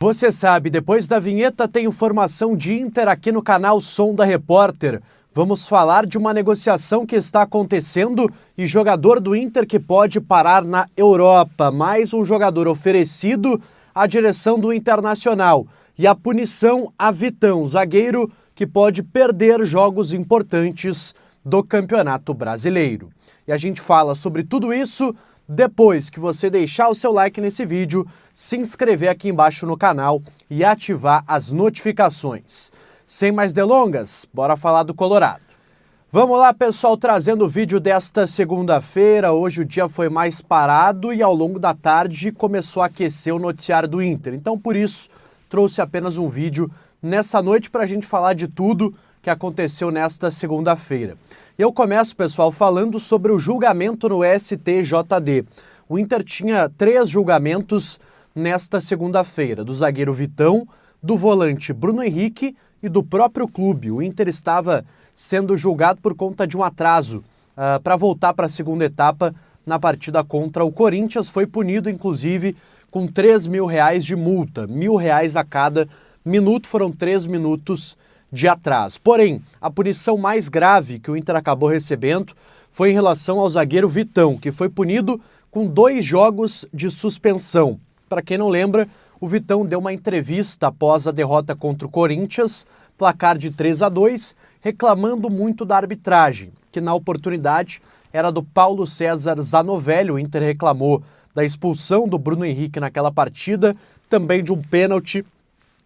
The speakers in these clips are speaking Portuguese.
Você sabe, depois da vinheta tem informação de Inter aqui no canal Som da Repórter. Vamos falar de uma negociação que está acontecendo e jogador do Inter que pode parar na Europa. Mais um jogador oferecido à direção do Internacional. E a punição a Vitão, zagueiro que pode perder jogos importantes do Campeonato Brasileiro. E a gente fala sobre tudo isso depois que você deixar o seu like nesse vídeo, se inscrever aqui embaixo no canal e ativar as notificações. Sem mais delongas, bora falar do Colorado. Vamos lá, pessoal, trazendo o vídeo desta segunda-feira. Hoje o dia foi mais parado e ao longo da tarde começou a aquecer o noticiário do Inter. Então, por isso, trouxe apenas um vídeo nessa noite para a gente falar de tudo que aconteceu nesta segunda-feira. E eu começo, pessoal, falando sobre o julgamento no STJD. O Inter tinha 3 julgamentos nesta segunda-feira, do zagueiro Vitão, do volante Bruno Henrique e do próprio clube. O Inter estava sendo julgado por conta de um atraso para voltar para a segunda etapa na partida contra o Corinthians. Foi punido, inclusive, com R$3.000 de multa, R$1.000 a cada minuto, foram 3 minutos de atraso. Porém, a punição mais grave que o Inter acabou recebendo foi em relação ao zagueiro Vitão, que foi punido com 2 jogos de suspensão. Para quem não lembra, o Vitão deu uma entrevista após a derrota contra o Corinthians, placar de 3-2, reclamando muito da arbitragem, que na oportunidade era do Paulo César Zanovelli. O Inter reclamou da expulsão do Bruno Henrique naquela partida, também de um pênalti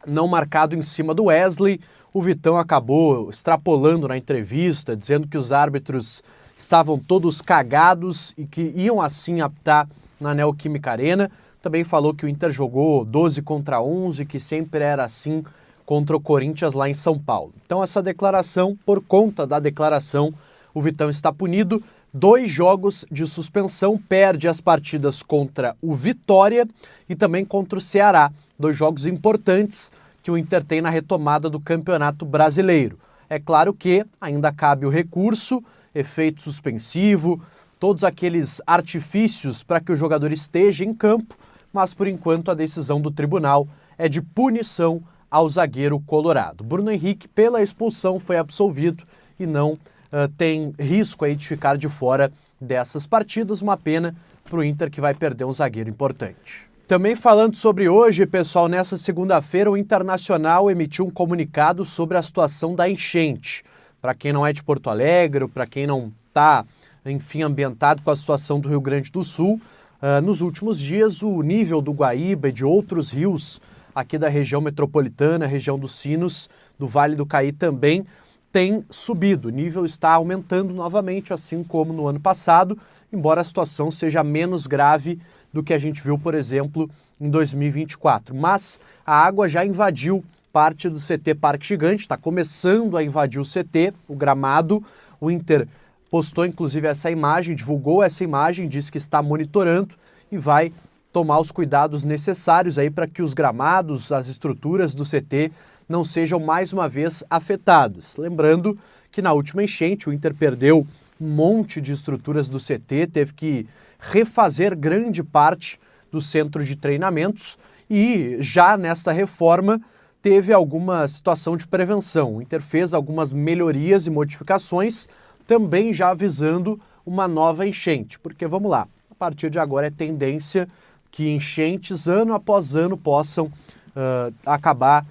não marcado em cima do Wesley. O Vitão acabou extrapolando na entrevista, dizendo que os árbitros estavam todos cagados e que iam assim apitar na Neoquímica Arena. Também falou que o Inter jogou 12 contra 11, que sempre era assim contra o Corinthians lá em São Paulo. Então essa declaração, por conta da declaração, o Vitão está punido. 2 jogos de suspensão, perde as partidas contra o Vitória e também contra o Ceará. 2 jogos importantes que o Inter tem na retomada do Campeonato Brasileiro. É claro que ainda cabe o recurso, efeito suspensivo, todos aqueles artifícios para que o jogador esteja em campo, mas por enquanto a decisão do tribunal é de punição ao zagueiro colorado. Bruno Henrique, pela expulsão, foi absolvido e não tem risco aí de ficar de fora dessas partidas. Uma pena para o Inter, que vai perder um zagueiro importante. Também falando sobre hoje, pessoal, nessa segunda-feira o Internacional emitiu um comunicado sobre a situação da enchente. Para quem não é de Porto Alegre, para quem não está, enfim, ambientado com a situação do Rio Grande do Sul, nos últimos dias o nível do Guaíba e de outros rios aqui da região metropolitana, região dos Sinos, do Vale do Caí também tem subido. O nível está aumentando novamente, assim como no ano passado, embora a situação seja menos grave do que a gente viu, por exemplo, em 2024. Mas a água já invadiu parte do CT Parque Gigante, está começando a invadir o CT, o gramado. O Inter postou, inclusive, essa imagem, divulgou essa imagem, disse que está monitorando e vai tomar os cuidados necessários aí para que os gramados, as estruturas do CT não sejam mais uma vez afetadas. Lembrando que na última enchente o Inter perdeu um monte de estruturas do CT, teve que refazer grande parte do centro de treinamentos e já nessa reforma teve alguma situação de prevenção. O Inter fez algumas melhorias e modificações, também já avisando uma nova enchente, porque vamos lá, a partir de agora é tendência que enchentes ano após ano possam acabar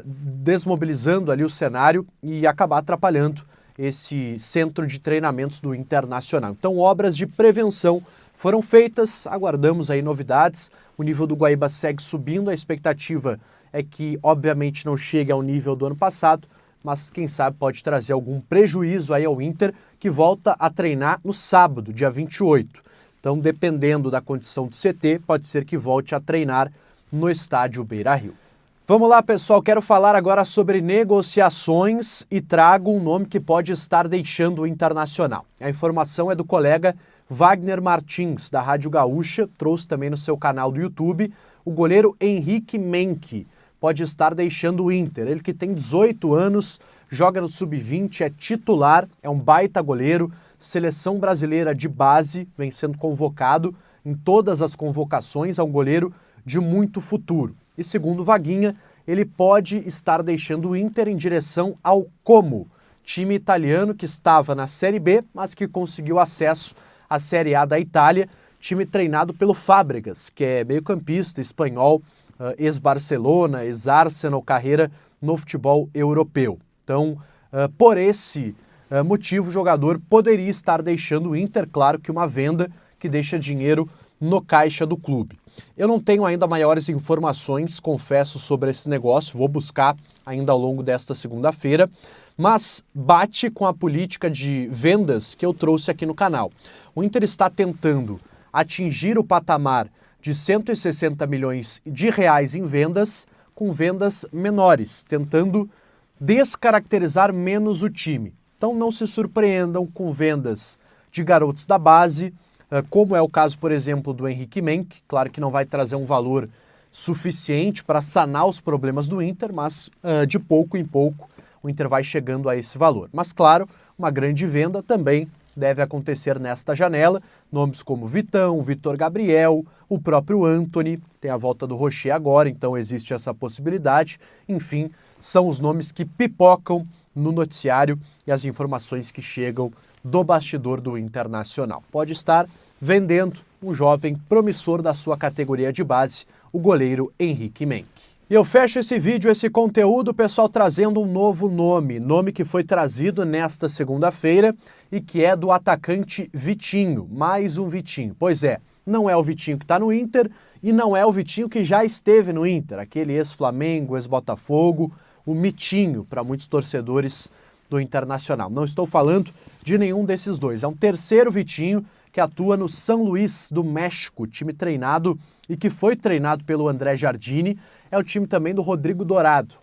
desmobilizando ali o cenário e acabar atrapalhando esse centro de treinamentos do Internacional. Então, obras de prevenção foram feitas, aguardamos aí novidades. O nível do Guaíba segue subindo, a expectativa é que, obviamente, não chegue ao nível do ano passado, mas quem sabe pode trazer algum prejuízo aí ao Inter, que volta a treinar no sábado, dia 28. Então, dependendo da condição do CT, pode ser que volte a treinar no estádio Beira-Rio. Vamos lá, pessoal, quero falar agora sobre negociações e trago um nome que pode estar deixando o Internacional. A informação é do colega Wagner Martins, da Rádio Gaúcha, trouxe também no seu canal do YouTube. O goleiro Henrique Menck pode estar deixando o Inter. Ele que tem 18 anos, joga no Sub-20, é titular, é um baita goleiro, seleção brasileira de base, vem sendo convocado em todas as convocações, é um goleiro de muito futuro. E segundo Vaguinha, ele pode estar deixando o Inter em direção ao Como, time italiano que estava na Série B, mas que conseguiu acesso à Série A da Itália, time treinado pelo Fábregas, que é meio-campista espanhol, ex-Barcelona, ex-Arsenal, carreira no futebol europeu. Então, por esse motivo, o jogador poderia estar deixando o Inter, claro que uma venda que deixa dinheiro no caixa do clube. Eu não tenho ainda maiores informações, confesso, sobre esse negócio, vou buscar ainda ao longo desta segunda-feira, mas bate com a política de vendas que eu trouxe aqui no canal. O Inter está tentando atingir o patamar de 160 milhões de reais em vendas, com vendas menores, tentando descaracterizar menos o time. Então não se surpreendam com vendas de garotos da base, como é o caso, por exemplo, do Henrique Menck. Claro que não vai trazer um valor suficiente para sanar os problemas do Inter, mas de pouco em pouco o Inter vai chegando a esse valor. Mas claro, uma grande venda também deve acontecer nesta janela. Nomes como Vitão, Vitor Gabriel, o próprio Antony, tem a volta do Rocher agora, então existe essa possibilidade. Enfim, são os nomes que pipocam no noticiário e as informações que chegam do bastidor do Internacional. Pode estar vendendo um jovem promissor da sua categoria de base, o goleiro Henrique Menck. E eu fecho esse vídeo, esse conteúdo, pessoal, trazendo um novo nome que foi trazido nesta segunda-feira e que é do atacante Vitinho, mais um Vitinho. Pois é, não é o Vitinho que está no Inter e não é o Vitinho que já esteve no Inter, aquele ex-Flamengo, ex-Botafogo, o mitinho para muitos torcedores do Internacional. Não estou falando de nenhum desses dois, é um terceiro Vitinho que atua no São Luís do México, time treinado e que foi treinado pelo André Jardine. É o time também do Rodrigo Dourado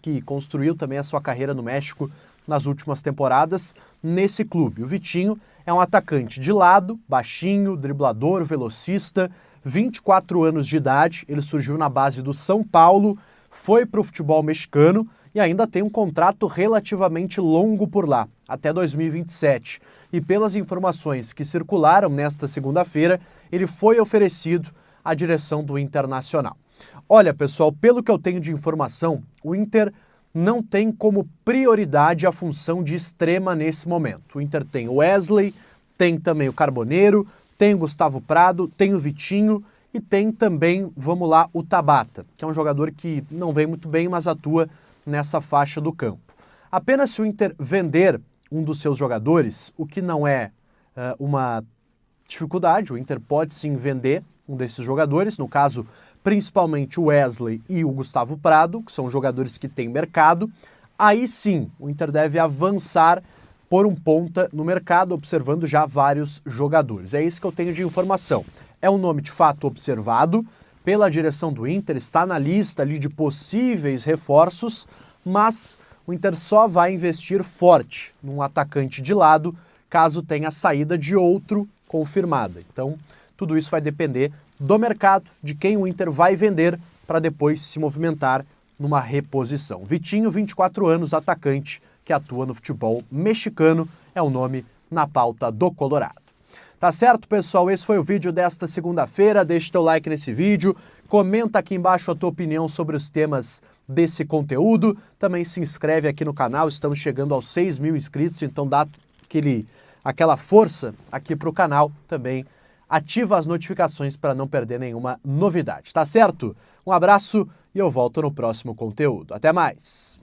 que construiu também a sua carreira no México nas últimas temporadas nesse clube. O Vitinho é um atacante de lado, baixinho, driblador, velocista, 24 anos de idade, ele surgiu na base do São Paulo, foi para o futebol mexicano e ainda tem um contrato relativamente longo por lá, até 2027. E pelas informações que circularam nesta segunda-feira, ele foi oferecido à direção do Internacional. Olha, pessoal, pelo que eu tenho de informação, o Inter não tem como prioridade a função de extrema nesse momento. O Inter tem o Wesley, tem também o Carboneiro, tem o Gustavo Prado, tem o Vitinho e tem também, vamos lá, o Tabata, que é um jogador que não vem muito bem, mas atua nessa faixa do campo. Apenas se o Inter vender um dos seus jogadores, o que não é uma dificuldade, o Inter pode sim vender um desses jogadores, no caso, principalmente o Wesley e o Gustavo Prado, que são jogadores que têm mercado, aí sim o Inter deve avançar por um ponta no mercado, observando já vários jogadores. É isso que eu tenho de informação. É um nome de fato observado pela direção do Inter, está na lista ali de possíveis reforços, mas o Inter só vai investir forte num atacante de lado, caso tenha a saída de outro confirmada. Então, tudo isso vai depender do mercado, de quem o Inter vai vender para depois se movimentar numa reposição. Vitinho, 24 anos, atacante que atua no futebol mexicano, é o nome na pauta do Colorado. Tá certo, pessoal? Esse foi o vídeo desta segunda-feira. Deixa teu like nesse vídeo, comenta aqui embaixo a tua opinião sobre os temas desse conteúdo. Também se inscreve aqui no canal, estamos chegando aos 6.000 inscritos, então dá aquela força aqui para o canal também. Ativa as notificações para não perder nenhuma novidade, tá certo? Um abraço e eu volto no próximo conteúdo. Até mais!